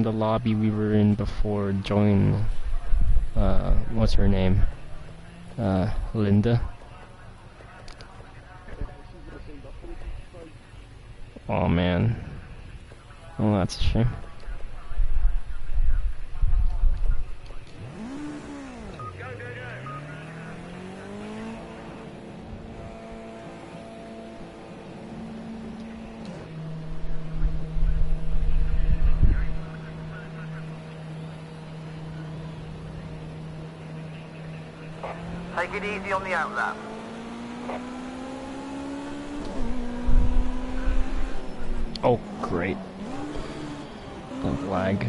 from the lobby we were in before join, what's her name? Linda. Oh man. Oh, that's a shame. Take it easy on the outlap. Oh, great. That lag.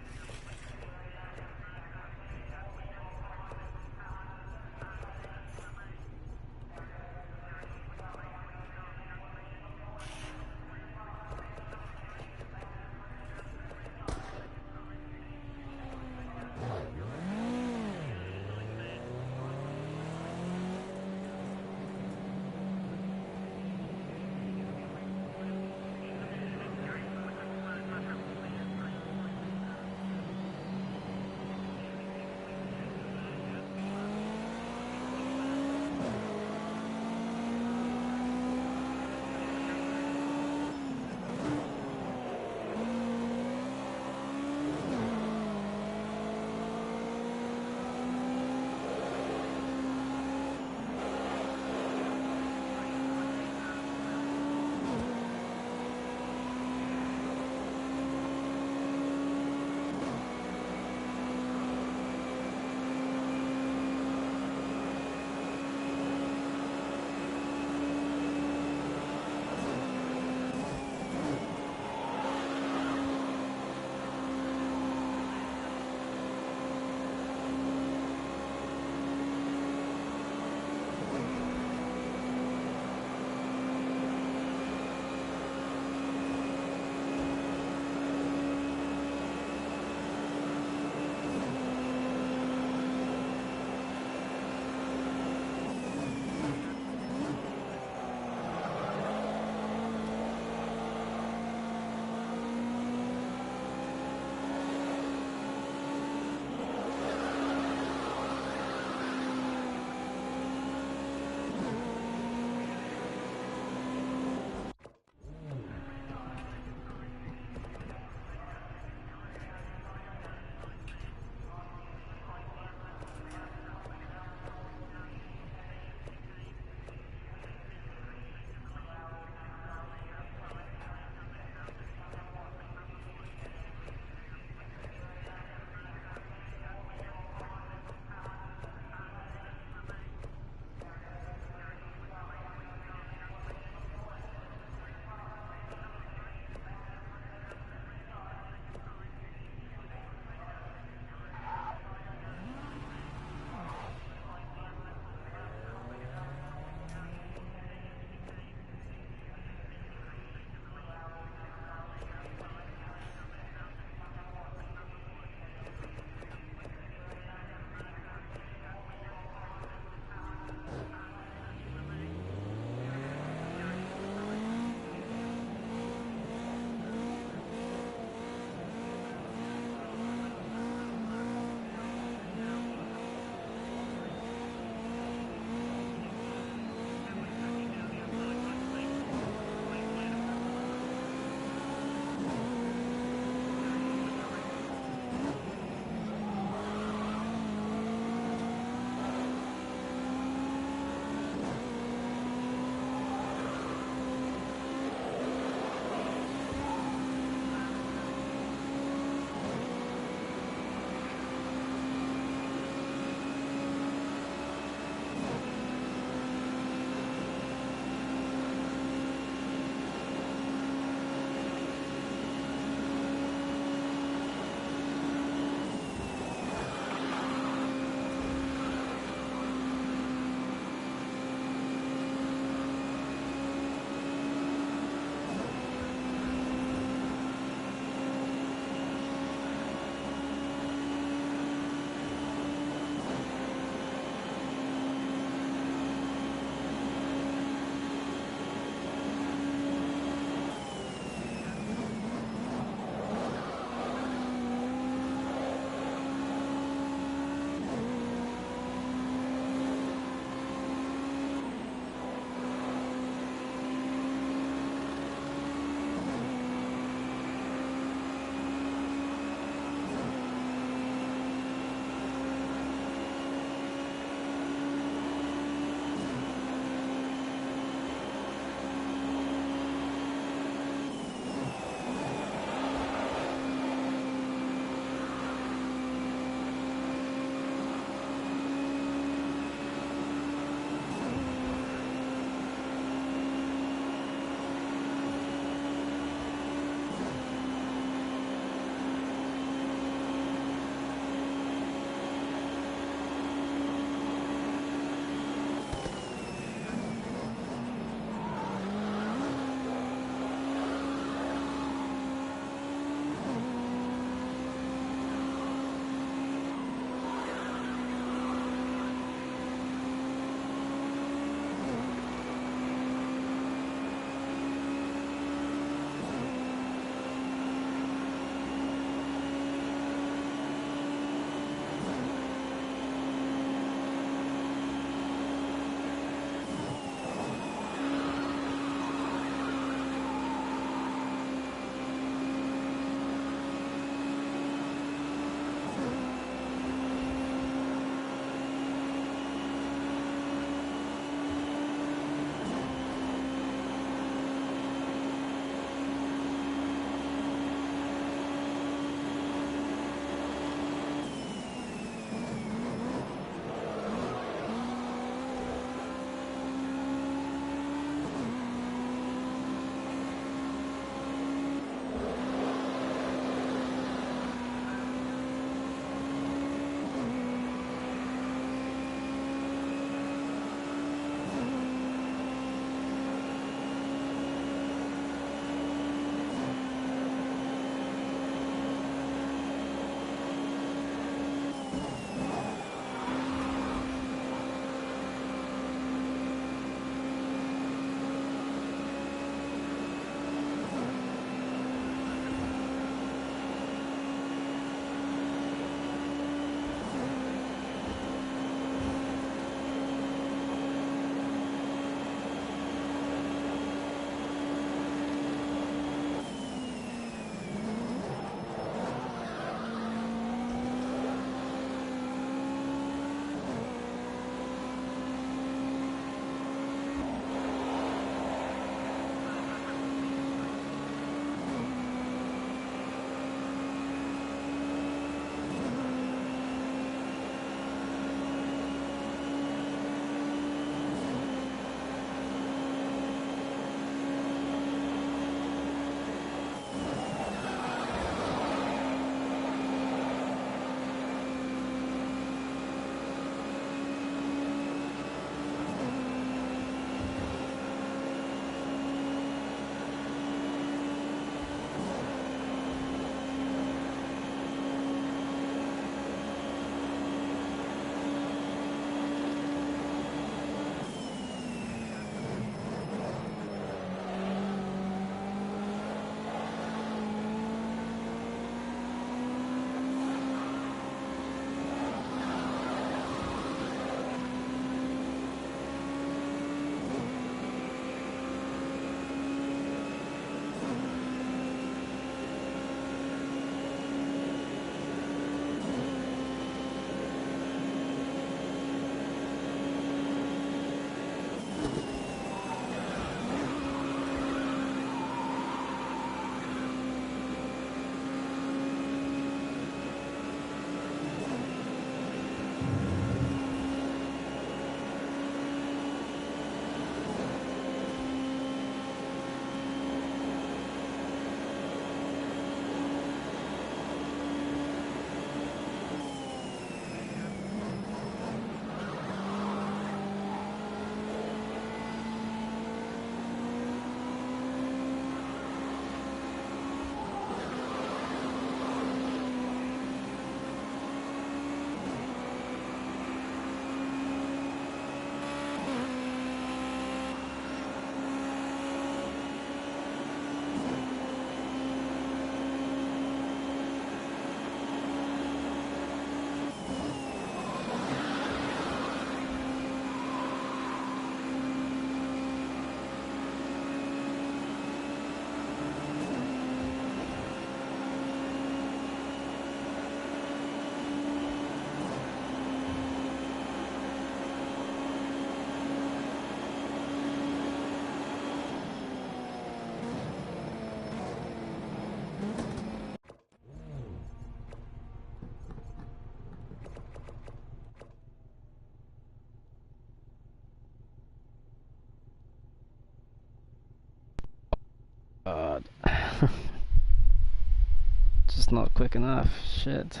not quick enough. Shit.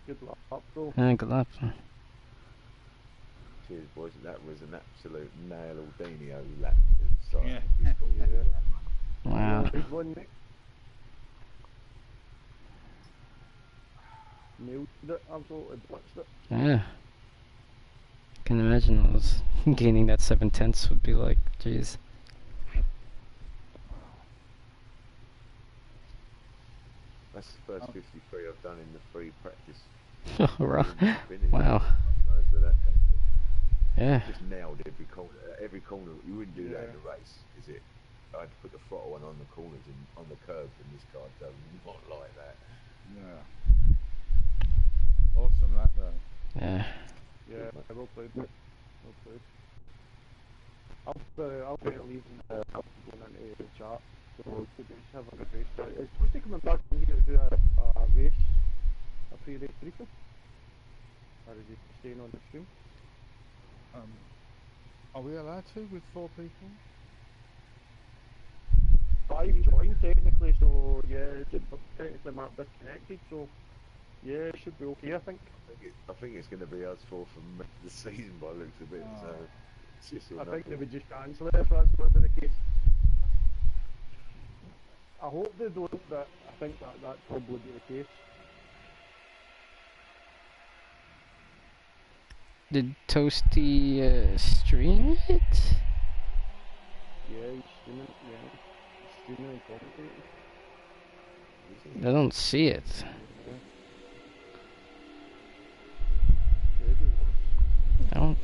Good luck, bro. Yeah, good luck. Cheers, boys. That was an absolute nail Aldinio lap. Yeah. Wow. Good one, Nick. Nailed it, absolutely blitzed it. Yeah. Can imagine what was gaining that 7/10 would be like. Jeez. That's the first 53 I've done in the free practice. Right. Finish. Wow. Most of that. Yeah. Just nailed every corner. Every corner. You wouldn't do that in a race, is it? I had to put the throttle on the corners and on the curves, and this car does not like that. Yeah. Awesome that though. Yeah. Yeah, well played, Nick. Well played. I'll be leaving going into the chat. So good race, have a good race. It's supposed to come back in here to do a race, a pre-race briefing. Or is he staying on the stream? Are we allowed to with 4 people? 5 joined technically, so yeah, technically Mark disconnected, so yeah, it should be okay, I think. I think it's going to be us 4 from the season by the looks of it. So it's just I think they would just cancel it if that's going to be the case. I hope they don't, but I think that probably be the case. Did Toasty stream it? Yeah, he's streaming, yeah. He's streaming and commentating. I don't see it. Yeah.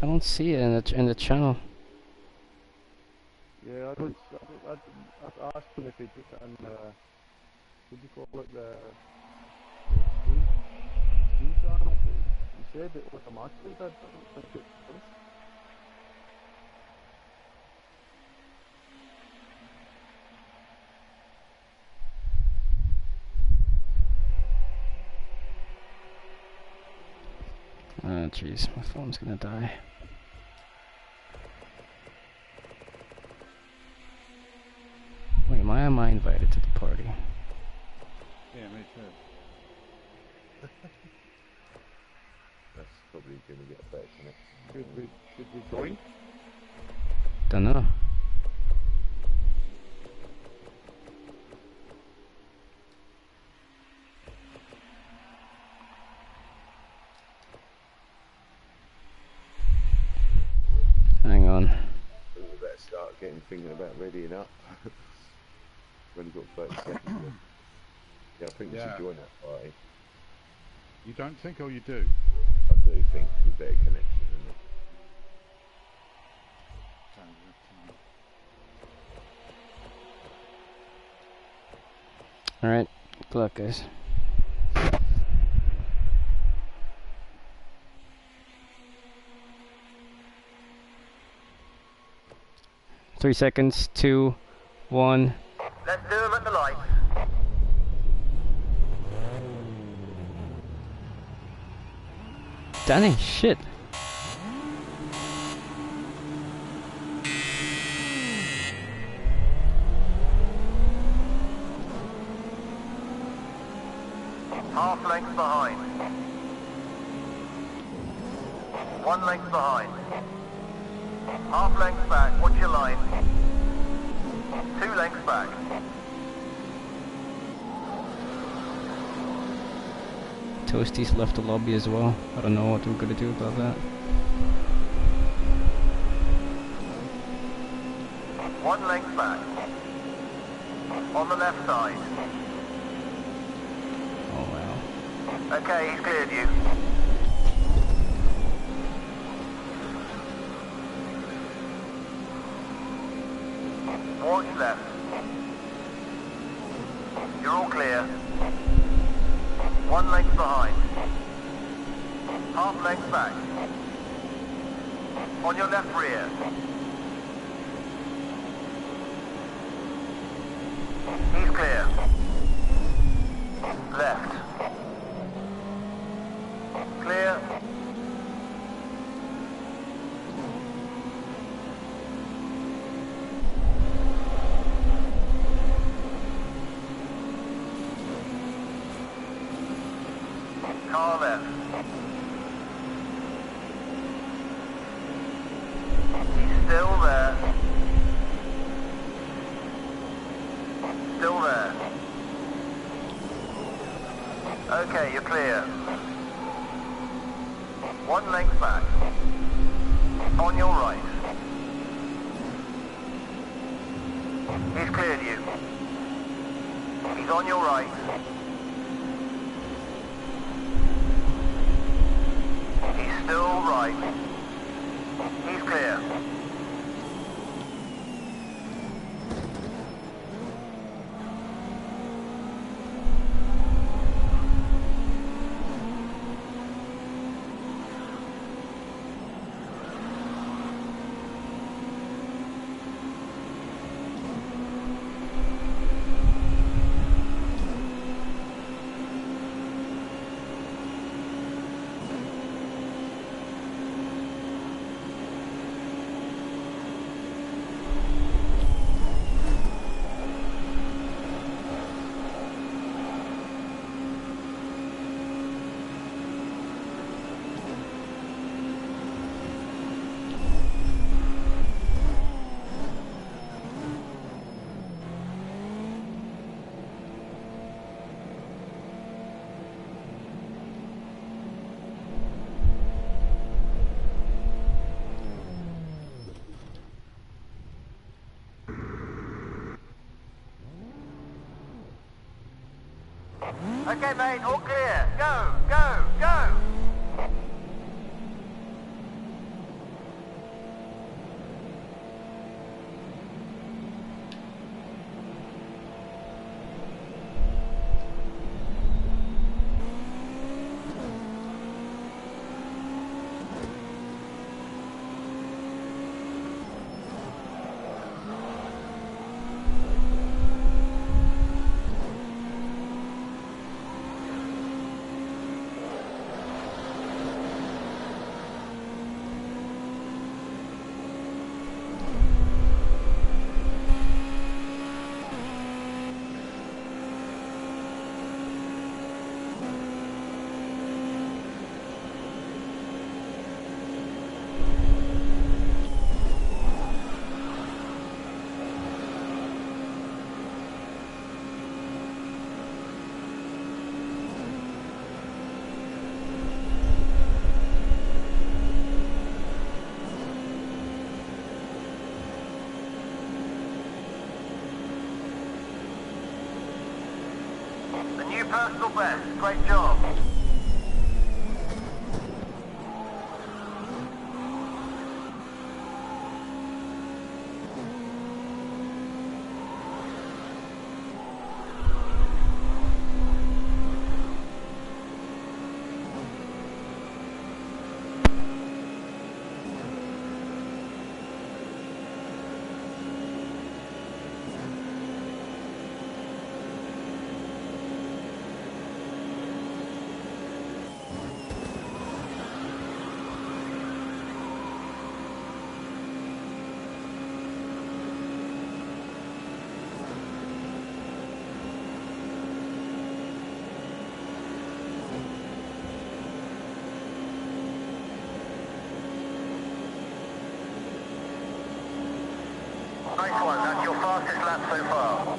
I don't see it in the channel. Yeah, I've asked him if he put it in what do you call it, the stream channel. He said it automatically did, I don't think it does. Oh jeez, my phone's gonna die. Wait, why am I invited to the party? Yeah, me too. that's probably going to get a better connection. Should we join? Dunno. Hang on. We better start thinking about readying up. We've only got 30 seconds left. Yeah, I think we should join that party. You don't think, or you do? I do think with better connection, isn't it? Alright, good luck guys. Three seconds, 2, 1. Let's do them at the lights. Danny, shit. Half length behind. 1 length behind. Half length back, watch your line. 2 lengths back. Toasty's left the lobby as well. I don't know what we're gonna do about that. 1 length back. On the left side. Oh wow. Okay, he's cleared you. Watch left. You're all clear. 1 length behind. Half length back. On your left rear. He's clear. Left. Clear. far left. He's still there. Still there. Okay, you're clear. One length back. On your right. He's cleared you. He's on your right. He's still right. He's clear. Okay, mate, all clear. Go, go, go! The new personal best. Great job. Nice one, that's your fastest lap so far.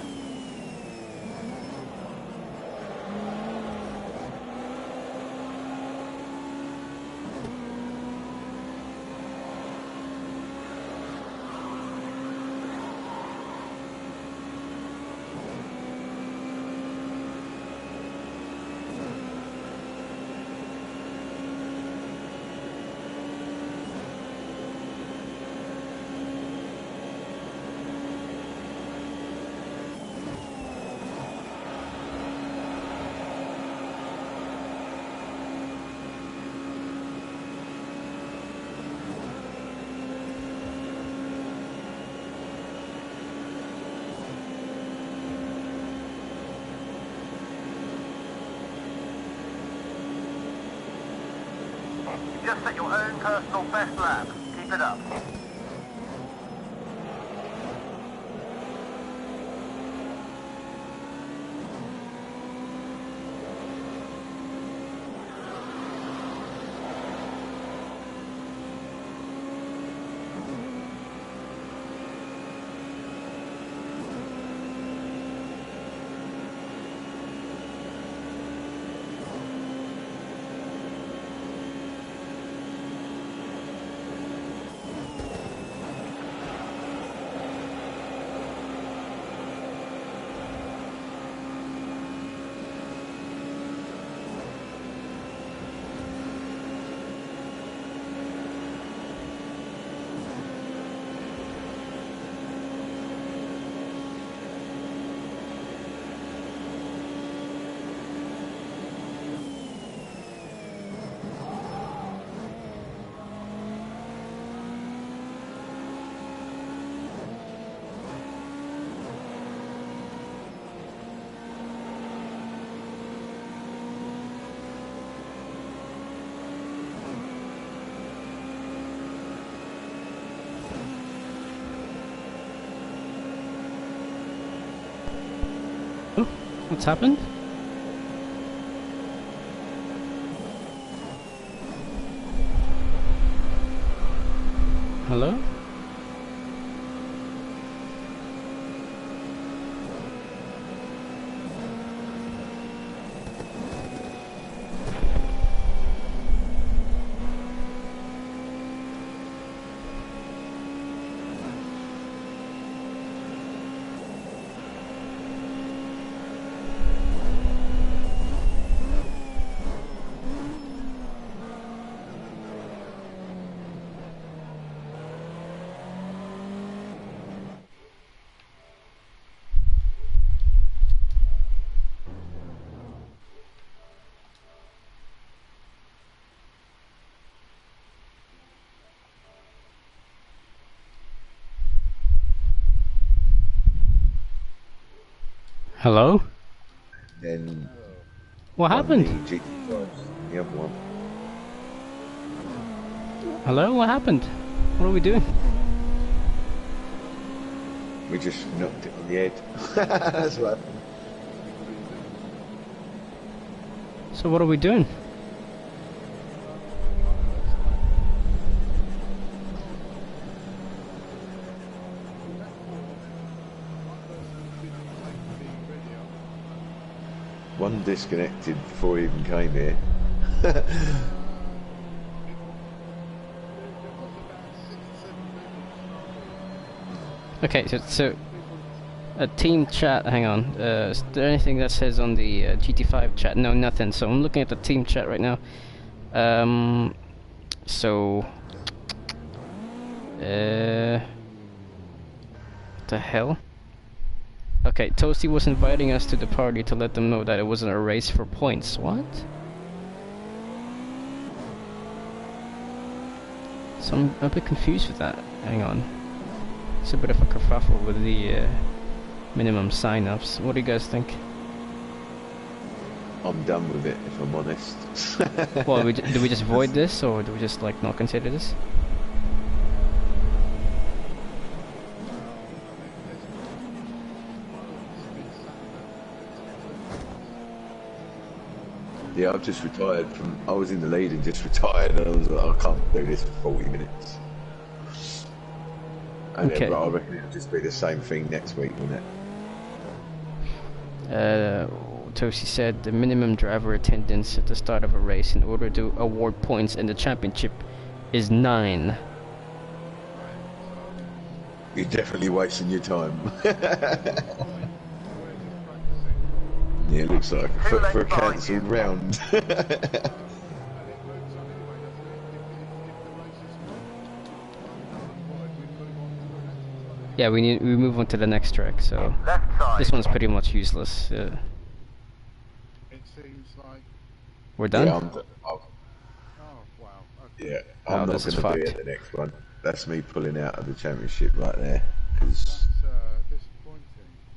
You just set your own personal best lap. Keep it up. Oh, what's happened? Hello? Hello? Then What won happened? the GT5, the other one. Hello? What happened? What are we doing? We just knocked it on the head. That's what happened. So what are we doing? One disconnected before he even came here. Okay, so a team chat, hang on, is there anything that says on the GT5 chat? No, nothing, so I'm looking at the team chat right now. So what the hell? Okay, Toasty was inviting us to the party to let them know that it wasn't a race for points. What? So I'm a bit confused with that. Hang on. It's a bit of a kerfuffle with the minimum sign-ups. What do you guys think? I'm done with it, if I'm honest. Well, do we just void this, or do we just like not consider this? Yeah, I've just retired from. I was in the lead and just retired, and I was like, I can't do this for 40 minutes. And Okay. then, I reckon it'll just be the same thing next week, won't it? Toasty said the minimum driver attendance at the start of a race in order to award points in the championship is 9. You're definitely wasting your time. Yeah, it looks like for a cancelled round. Yeah, we move on to the next track. So Left side. this one's pretty much useless. It seems like. We're done. Yeah, Oh wow. Okay. yeah, Oh, I'm not this is going to be fucked. at the next one. That's me pulling out of the championship right there. 'Cause That's disappointing.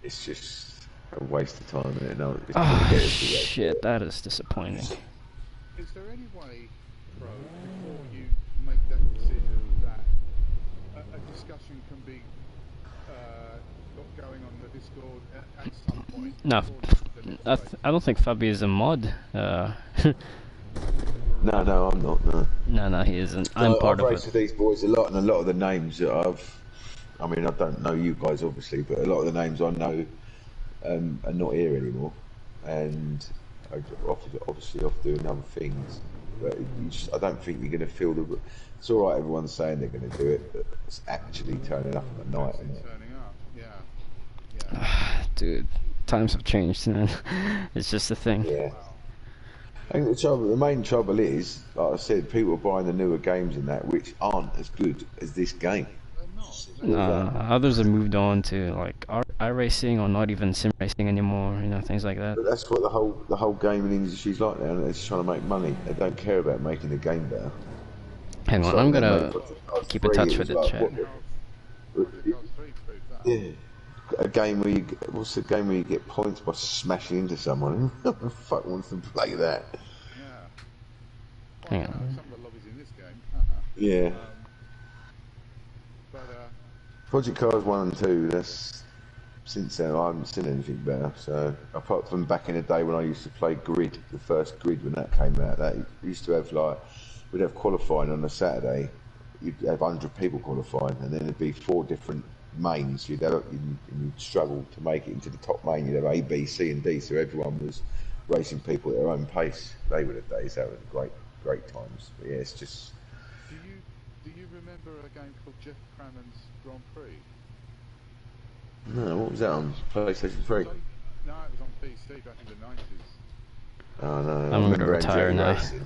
it's just a waste of time, isn't it? No, it's Oh probably better to shit, that is disappointing. Is there any way, Pro, before you make that decision, that a discussion can be got going on the Discord at some point? No, before the next race? I don't think Fabi is a mod. No, I'm not. No, No, he isn't. I'm I've part of raced it. with these boys a lot, and a lot of the names that I mean, I don't know you guys obviously, but a lot of the names I know are not here anymore, and are obviously off doing other things. But I don't think you're going to feel the. It's all right, everyone's saying they're going to do it, but it's actually turning up at night, Actually isn't it? turning up, yeah. Dude, times have changed, man. It's just a thing. Yeah. I think the main trouble is, like I said, people are buying the newer games and that, which aren't as good as this game. Others have moved on to like iRacing or not even sim racing anymore. You know, things like that. But that's what the whole gaming industry's like now. They're just trying to make money. They don't care about making the game better. Hang on, So I'm they gonna make it keep in free, touch it with was the like, chat. Yeah, a game where what's the game where you get points by smashing into someone? Who the fuck wants to play that? Yeah. Hang Well, on. some of the lobbies in this game. Yeah. But Project Cars 1 and 2, that's since then I haven't seen anything better. So apart from back in the day when I used to play Grid, the first Grid when that came out, that used to have like we'd have qualifying on a Saturday. You'd have 100 people qualifying, and then there'd be 4 different mains. You'd struggle to make it into the top main. You'd have A, B, C, and D. So everyone was racing people at their own pace. They were the days. That were great times. But yeah, it's just. Do you remember a game called Jeff Crammond's Grand Prix? No, what was that on PlayStation 3? No, it was on PC back in the 90s. Oh no, I'm gonna retire now. Racing.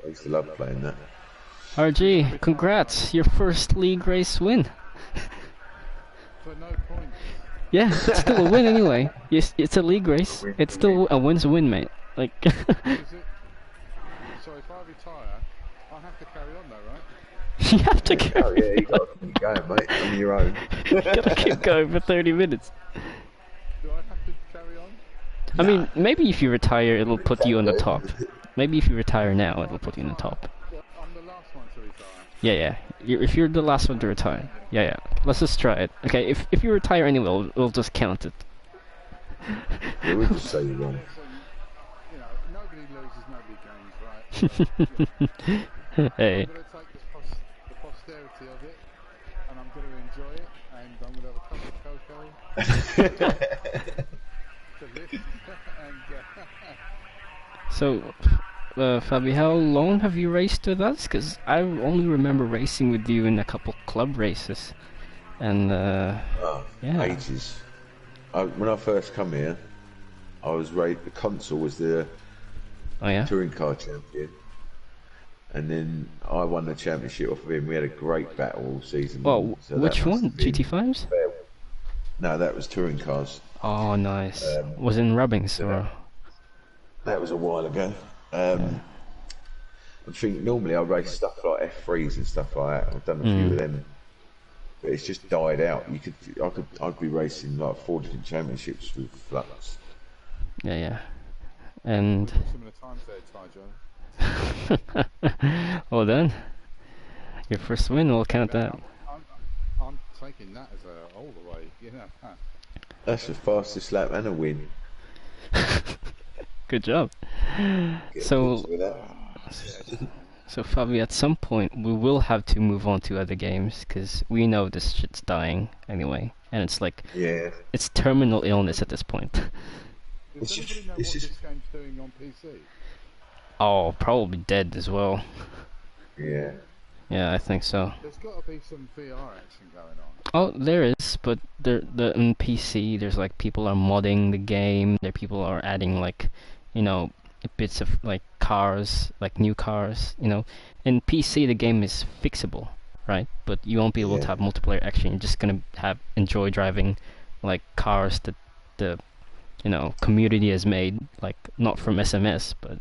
I used to love playing that. RG, congrats! Your first league race win. For no points. Yeah, it's still a win anyway. Yes, it's a league race. It's still a win's a win, mate. Like. So if I retire, I have to carry on though, right? You have to carry. Oh yeah, you got to keep going, mate, on your own. You gotta keep going for 30 minutes. Do I have to carry on? I mean, maybe if you retire, it'll put you on the top. Maybe if you retire now, it'll put you on the top. Well, I'm the last one to retire. Yeah. If you're the last one to retire. Yeah. Let's just try it. Okay, if you retire anyway, we'll just count it. Yeah, we'll just say you're wrong. You know, nobody loses, nobody gains, right? Hey. I'm going to take the posterity of it, and I'm going to enjoy it, and I'm going to have a cup of cocoa to lift, and So, Fabi, how long have you raced with us? Because I only remember racing with you in a couple club races. And, yeah. Ages. When I first come here, I was the Consul was the touring car champion. And then I won the championship off of him. We had a great battle all season. Well, so which one? GT5s? No, that was touring cars. Oh, nice. Was in Rubbings or? That was a while ago. I think normally I race stuff like F3s and stuff like that. I've done a few of them, but it's just died out. I'd be racing like 4 different championships with Flux. Yeah. And. some of the times there, Ty Joe. Well done. Your first win, we'll count that. I'm taking that as all the way, you know. That's the fastest lap and a win. Good job. So Fabi, at some point we will have to move on to other games because we know this shit's dying anyway, and it's like it's terminal illness at this point. Does anybody know what this game's doing on PC? Oh, probably dead as well. Yeah. Yeah, I think so. There's got to be some VR action going on. Oh, there is, but on PC, there's like people are modding the game. People are adding like, bits of like cars, like new cars. In PC the game is fixable, right? But you won't be able to have multiplayer action. You're just gonna enjoy driving like cars that the community has made, like not from SMS, but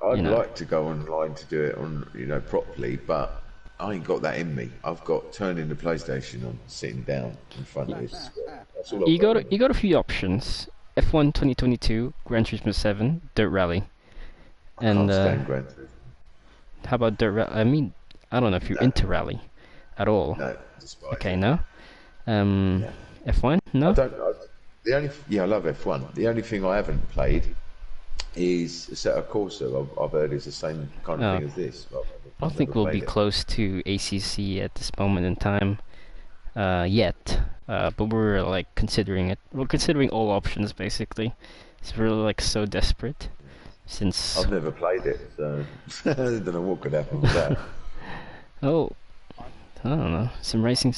I'd like to go online to do it on properly, but I ain't got that in me. I've got turning the PlayStation on, sitting down in front of this. That's all you got a few options: F1 2022, Gran Turismo 7, Dirt Rally, and how about Dirt Rally? I mean, I don't know if you're into rally at all. No, despite okay, no. F1, no. I love F1. The only thing I haven't played is Assetto Corsa. I've heard it's the same kind of thing as this. I don't think we'll be close to ACC at this moment in time yet, but we're like considering it. We're considering all options basically. It's really like so desperate since I've never played it, so I don't know what could happen with that. Oh, I don't know. Sim racing.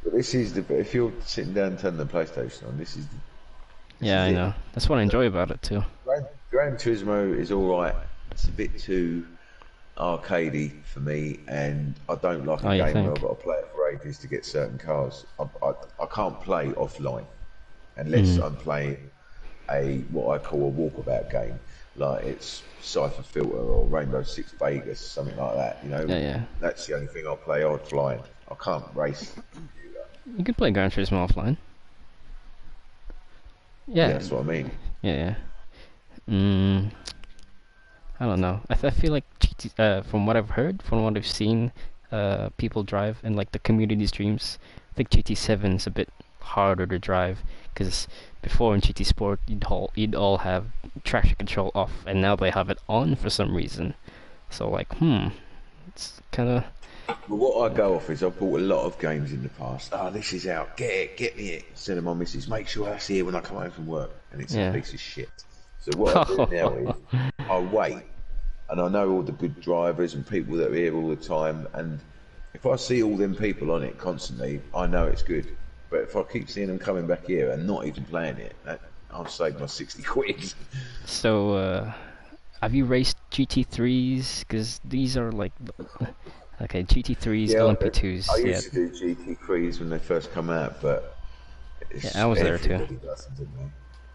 But this is if you're sitting down and turning the PlayStation on, this is. I know. That's what I enjoy about it too. Gran Turismo is all right. It's a bit too arcadey for me, and I don't like a game where I've got to play it for ages to get certain cars. I can't play offline unless I'm playing what I call a walkabout game, like it's Cypher Filter or Rainbow Six Vegas, something like that. That's the only thing I'll play offline. I can't race. You can play Gran Turismo offline. Yeah, that's what I mean. Yeah. I don't know. I feel like from what I've heard, from what I've seen, people drive and like the community streams, I think GT7 is a bit harder to drive, because before in GT Sport you'd all have traction control off, and now they have it on for some reason. So like, it's kind of. But what I go off is I've bought a lot of games in the past. Oh, this is out. Get it, get me it. Send my missus, make sure I see it when I come home from work. And it's a piece of shit. So what I do now is I wait, and I know all the good drivers and people that are here all the time, and if I see all them people on it constantly, I know it's good. But if I keep seeing them coming back here and not even playing it, I'll save my 60 quid. So, have you raced GT3s? Because these are like, okay, GT3s, LMP2s. I used to do GT3s when they first come out, but I was there too. Does them, didn't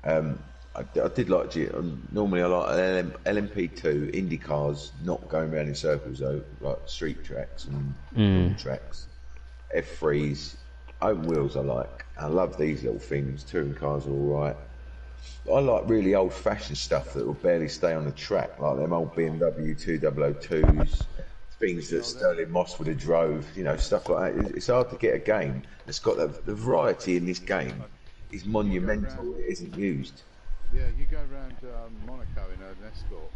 they? I did like normally I like LMP2 Indy cars, not going around in circles though, like street tracks and tracks. F3s, open wheels I like. I love these little things. Touring cars are alright. I like really old-fashioned stuff that will barely stay on the track, like them old BMW 2002s, things that Sterling Moss would have drove, you know, stuff like that. It's hard to get a game that's got the variety in this game is monumental. It isn't used. Yeah, you go around Monaco in an escort.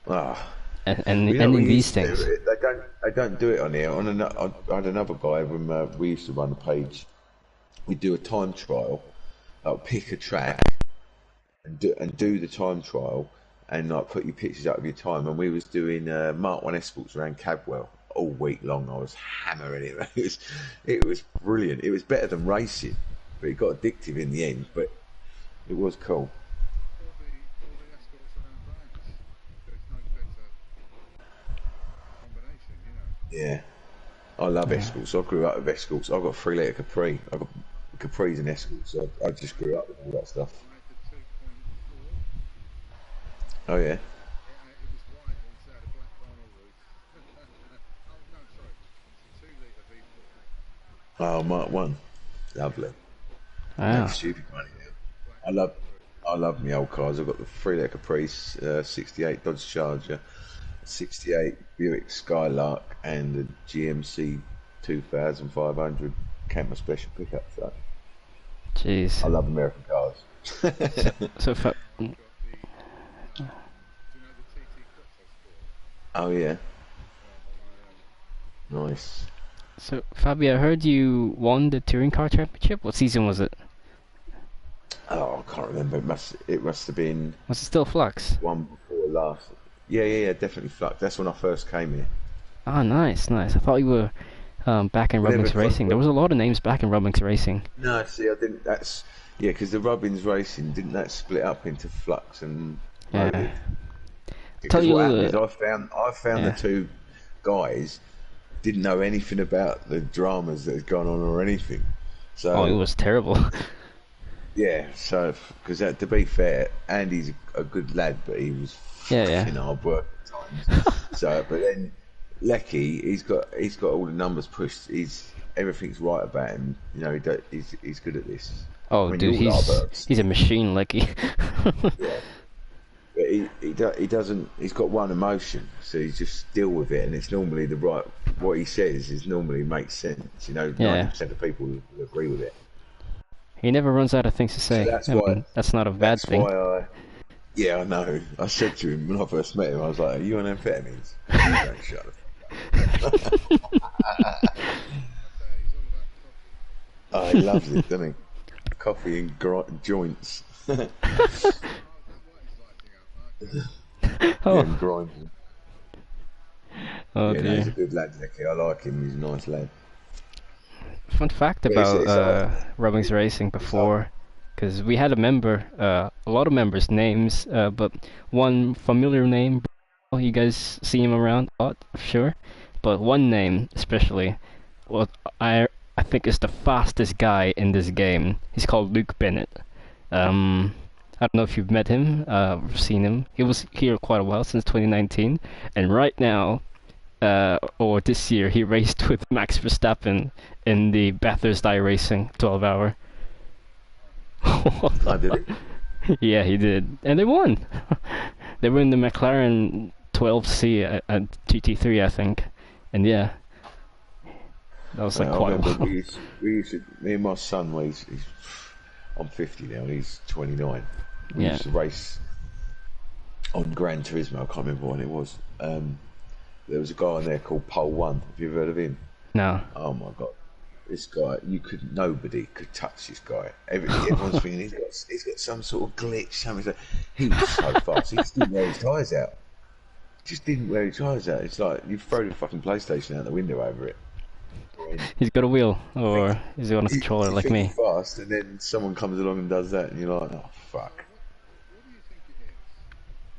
Ah. And in these things, they don't do it on here. I had another guy when we used to run a page. We'd do a time trial. I'd pick a track and do the time trial, and like put your pictures up of your time. And we was doing Mark 1 Escorts around Cadwell all week long. I was hammering it. It was brilliant. It was better than racing, but it got addictive in the end. But it was cool. All the escorts around brands. There's no better combination, you know. Yeah, I love escorts. I grew up with escorts. I got 3 litre Capri. I got Capris and escorts. So I just grew up with all that stuff. I had the 2.4. Oh yeah. It was white and it had a black vinyl roof. Oh no, sorry. It's a 2 litre V4. Oh, Mark 1. Lovely. wow. No stupid money now. I love my old cars. I've got the 3 litre Caprice, 68 Dodge Charger, 68 Buick Skylark, and a GMC 2500 Camper Special pickup truck. Jeez. I love American cars. So Do you know the TT Quattro Sport? Oh yeah, My nice. So Fabio, I heard you won the touring car championship. What season was it? Oh, I can't remember. It must have been Was it still Flux? one before last. Yeah, definitely Flux. That's when I first came here. Ah, nice. I thought you were back in Whenever Rubbings Racing. There was a lot of names back in Rubbings Racing. No, see, I didn't. That's because the Robbins Racing didn't that split up into Flux and Yeah. Moby? Tell Because you what a happened little- is I found Yeah. the 2 guys didn't know anything about the dramas that had gone on or anything. So Oh, it was terrible. yeah, so because to be fair, Andy's a good lad, but he was Yeah. fucking hard work at times. So, but then Lecky, he's got all the numbers pushed. Everything's right about him. You know, he's good at this. Oh, I mean, dude, you're all he's a machine, Lecky. Yeah. But he doesn't. He's got one emotion, so he just deal with it, and it's normally the right. What he says is normally makes sense. You know, 90% of people will agree with it. He never runs out of things to say. So that's I why- mean, that's not a bad That's thing. why I know. I said to him when I first met him, I was like, "Are you on amphetamines?" Don't shut the fuck up. Oh, he loves it, doesn't he? Coffee and joints. Oh, And grinding. oh Yeah, no, he's a dear. good lad, Nicky. I like him. He's a nice lad. Fun fact Yeah, about it's Rubbings Racing before, because we had a member, a lot of members' names, but one familiar name, you guys see him around a lot, sure, but one name especially, what I think is the fastest guy in this game. He's called Luke Bennett. I don't know if you've met him, seen him. He was here quite a while, since 2019, and right now, or this year, he raced with Max Verstappen in the Bathurst iRacing 12-hour. I did it. Yeah, he did, and they won. They were in the McLaren 12C at GT3, I think, and yeah, That was like I quite a remember while. we used to, me and my son, well, I'm 50 now, and he's 29. We Yeah. used to race on Gran Turismo. I can't remember when it was. There was a guy on there called Pole One. Have you ever heard of him? No. Oh my god, this guy! Nobody could touch this guy. Everyone's thinking he's got some sort of glitch. Something. He was so fast. He just didn't wear his tyres out. Just didn't wear his tyres out. It's like you throw the fucking PlayStation out the window over it. He's got a wheel, or is he on a controller You like think me? you're fast, and then someone comes along and does that, and you're like, oh fuck. What do you think it is?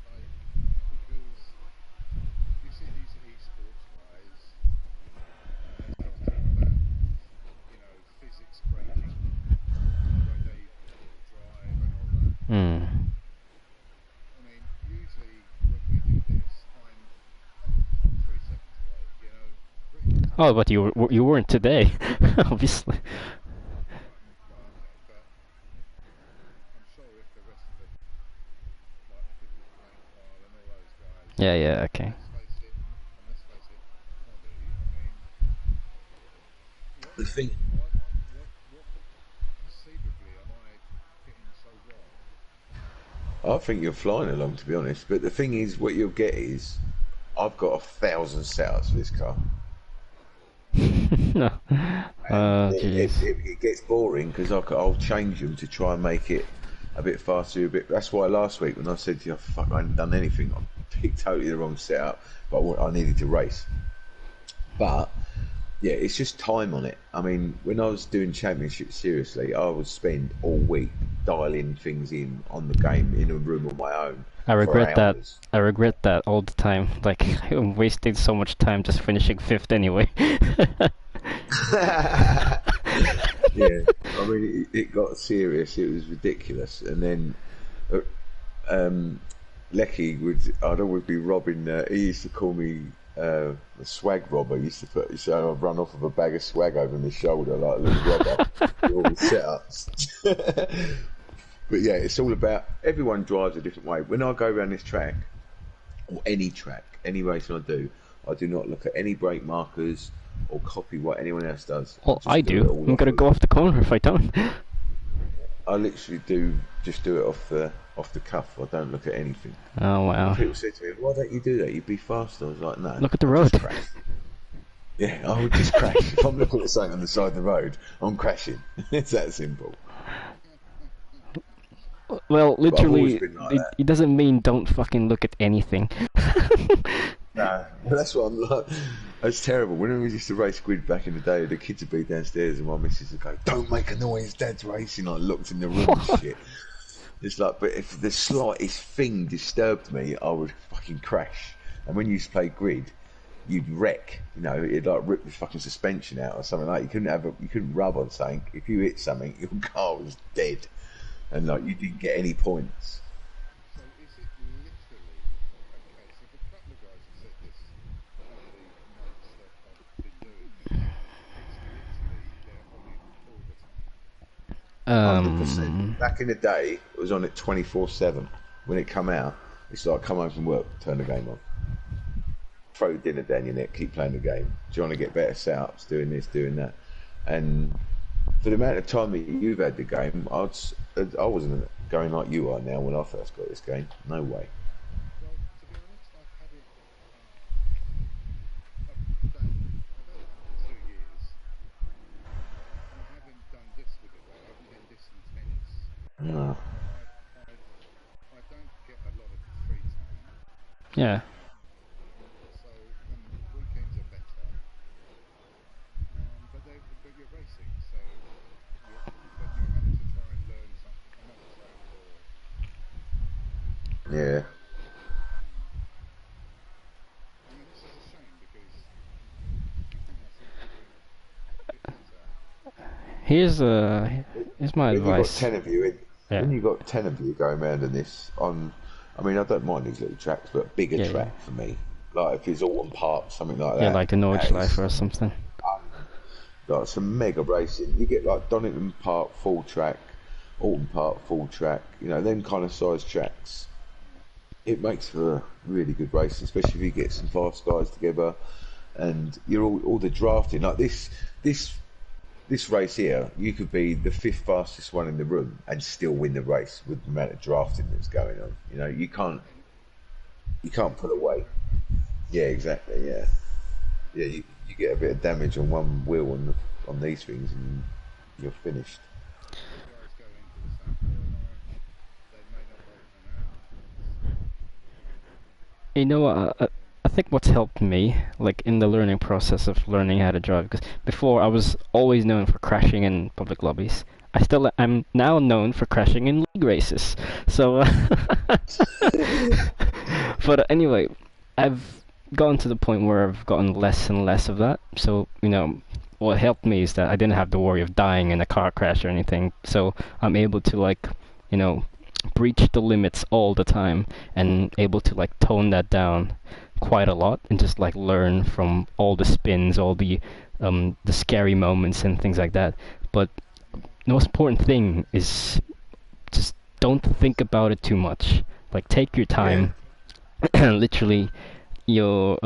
Like, because you see these esports guys, and they start talking about, physics breaking, the way they drive and all that. Hmm. I mean, usually when we do this, I'm 3 seconds away, pretty much. Oh, but you weren't today, obviously. But I'm sure if the rest of it, like if it was Blank File and all those guys, Yeah, yeah, okay. let's face it, Noddy, The thing, what conceivably am I getting so wrong? I think you're flying along, to be honest. But the thing is, what you'll get is, I've got 1,000 setups for this car. No. And Jeez. it gets boring because I'll change them to try and make it a bit faster, a bit. That's why last week when I said to you, "Fuck, I hadn't done anything," I picked totally the wrong setup, but I needed to race. But yeah, it's just time on it. I mean, when I was doing championships seriously, I would spend all week dialing things in on the game in a room on my own. I regret for that. hours. I regret that all the time. Like, I'm wasting so much time just finishing 5th anyway. Yeah, I mean, it got serious. It was ridiculous, and then Lecky I'd always be robbing. He used to call me a swag robber. He used to I'd run off with a bag of swag over my shoulder like a little robber with all the setups. But yeah, it's all about, everyone drives a different way. When I go around this track, or any track, any racing I do not look at any brake markers or copy what anyone else does. Well, just I it do. all I'm off gonna of- go off the corner if I don't. I literally just do it off the cuff. I don't look at anything. Oh, wow. People say to me, "Why don't you do that? You'd be faster." I was like, "No." Look at the I'll road. just crash. Yeah, I would just crash. If I'm looking at something on the side of the road, I'm crashing. It's that simple. Well, I've always literally, been like that. it doesn't mean don't fucking look at anything. No, that's what I'm like. That's terrible. When we used to race grid back in the day, the kids would be downstairs and my missus would go, "Don't make a noise, Dad's racing." I looked in the room and shit. It's like, but if the slightest thing disturbed me, I would fucking crash. And when you used to play grid, you'd wreck. It'd like rip the fucking suspension out or something like that. You couldn't rub on something. If you hit something, your car was dead, and like you didn't get any points. So is it literally a case of a couple of guys have said this over the months that I've been doing this? It's literally they're on it all the time. 100%. Back in the day, it was on it 24/7. When it come out, it's like come home from work, turn the game on, throw dinner down your neck, keep playing the game. Do you want to get better setups, doing this, doing that? And for the amount of time that you've had the game, I wasn't going like you are now when I first got this game. No way. Well, to be honest, I've had it. I've had it for 2 years. I haven't done this with it. I haven't been this intense. No. I don't get a lot of free time. Yeah. So weekends are better. But you're racing, so then you're having to try and learn another track or. Yeah. I mean, this is a shame because I seem to be doing a bit better. Here's my When you've got advice. 10 of you Yeah. when you've got 10 of you going around in this I mean, I don't mind these little tracks, but a bigger Yeah, track yeah. for me, like if it's Autumn Park, something like that. Yeah, like the Norwich that Life is, or something. like some mega racing. You get like Donington Park full track, Autumn Park full track, them kind of size tracks. It makes for really good racing, especially if you get some fast guys together and you're all the drafting like this race here. You could be the fifth fastest one in the room and still win the race with the amount of drafting that's going on. You know, you can't pull away. Yeah, exactly. Yeah, yeah. You get a bit of damage on one wheel on these things, and you're finished. Guys go into the sap corner, they may not well come out. You know, I think what's helped me, like in the learning process of learning how to drive, because before I was always known for crashing in public lobbies. I'm now known for crashing in league races. So, but anyway, I've gotten to the point where I've gotten less and less of that. So, you know, what helped me is that I didn't have to worry of dying in a car crash or anything. So I'm able to, like, you know, breach the limits all the time and able to like tone that down quite a lot and just like learn from all the spins, all the scary moments and things like that. But the most important thing is just don't think about it too much. Like take your time. Literally, your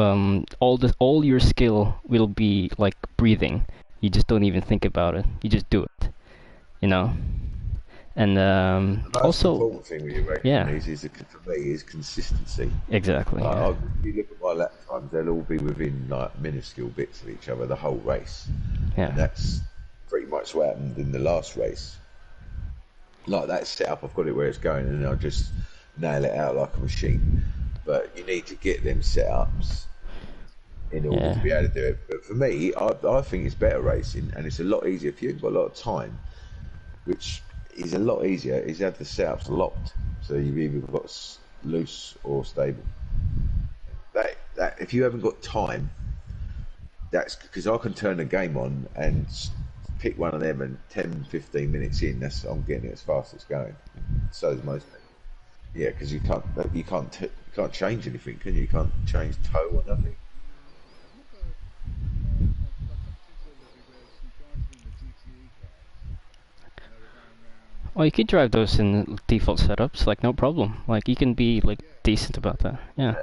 all your skill will be like breathing. You just don't even think about it. You just do it. You know. And The most also, important thing with your racing yeah, for me is consistency. exactly. Yeah. If you look at my lap times, they'll all be within like minuscule bits of each other the whole race. Yeah. And that's pretty much what happened in the last race. Like that setup, I've got it where it's going, and I'll just nail it out like a machine. But you need to get them setups in order to be able to do it. But for me, I think it's better racing, and it's a lot easier if you've got a lot of time, which is a lot easier, is have the setups locked. So you've either got loose or stable. That if you haven't got time, that's because I can turn the game on and pick one of them, and 10, 15 minutes in, I'm getting it as fast as it's going. So is most people. Yeah, because you can't change anything, can you? You can't change toe or nothing. Well, you could drive those in default setups, like no problem. Like you can be like decent about that. Yeah.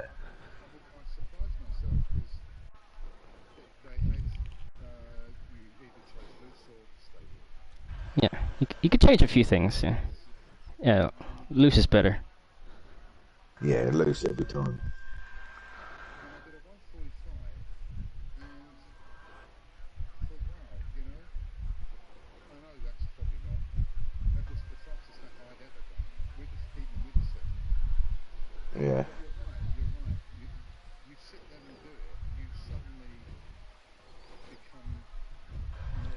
Yeah. You could change a few things. Yeah. Yeah. Loose is better. Yeah, loose every time. Yeah. You're right. You sit there and do it, you suddenly become more fun.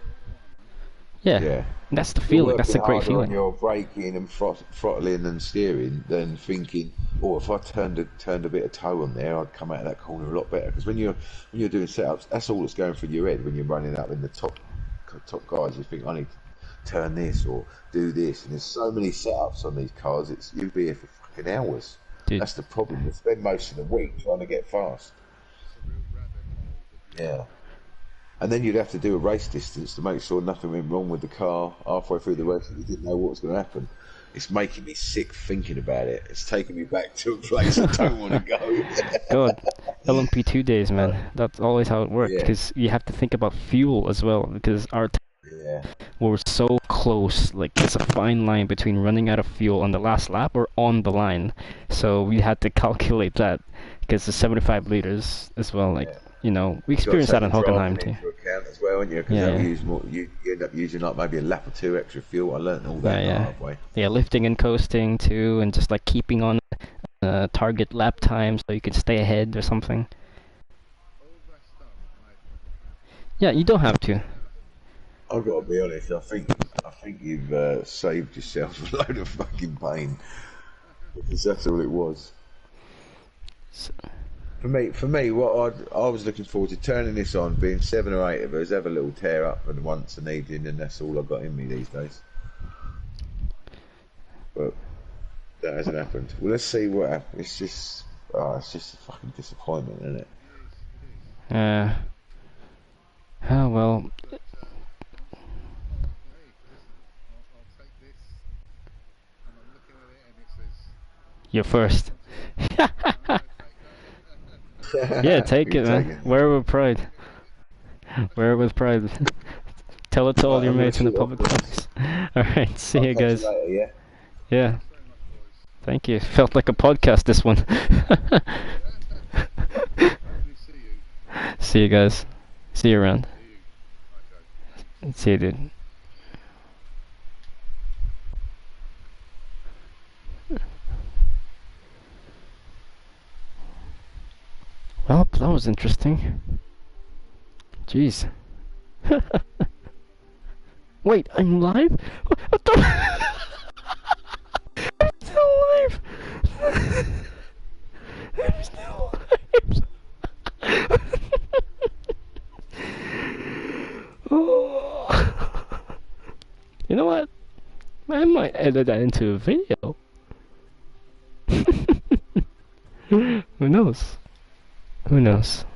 Yeah. Yeah. That's the You're feeling. That's working a great harder on feeling. your braking and throttling and steering than thinking, oh, if I turned a bit of toe on there, I'd come out of that corner a lot better. Because when you're doing setups, that's all that's going through your head when you're running up in the top guys. You think, I need to turn this or do this, and there's so many setups on these cars. You'll be here for fucking hours. Dude. That's the problem. You spend most of the week trying to get fast. Yeah. And then you'd have to do a race distance to make sure nothing went wrong with the car halfway through the race and you didn't know what was going to happen. It's making me sick thinking about it. It's taking me back to a place I don't want to go. God, LMP2 days, man. That's always how it worked, because you have to think about fuel as well, because we're so close. Like, there's a fine line between running out of fuel on the last lap or on the line. So we had to calculate that, because the 75 liters as well, like, you know, we experienced that in Hockenheim too. Into account as well, because you end up using like maybe a lap or two extra fuel. I learned all that the hard way. Yeah, lifting and coasting too, and just like keeping on target lap time so you can stay ahead or something. Yeah, you don't have to. I've got to be honest. I think you've saved yourself a load of fucking pain, because that's all it was. So, For me, what I was looking forward to turning this on, being 7 or 8 of us, have a little tear up and once an evening, and that's all I've got in me these days. But that hasn't happened. Well, let's see what happens. It's just a fucking disappointment, isn't it? oh well. You're first. Yeah, take You're it, man. taking it. Wear it with pride. Wear it with pride. Tell it to all Right, your I'm gonna mates in the shoot off, public boys. place. Alright, see I'll you catch you guys. later, yeah? Yeah, Thanks very much, boys. thank you. Felt like a podcast, this one. Hopefully see you. See you guys. See you around. See you. Okay. See you, dude. Well, that was interesting. Jeez. Wait, I'm live? What the? I'm still alive! I'm still alive! Oh. You know what? I might edit that into a video. Who knows? Who knows?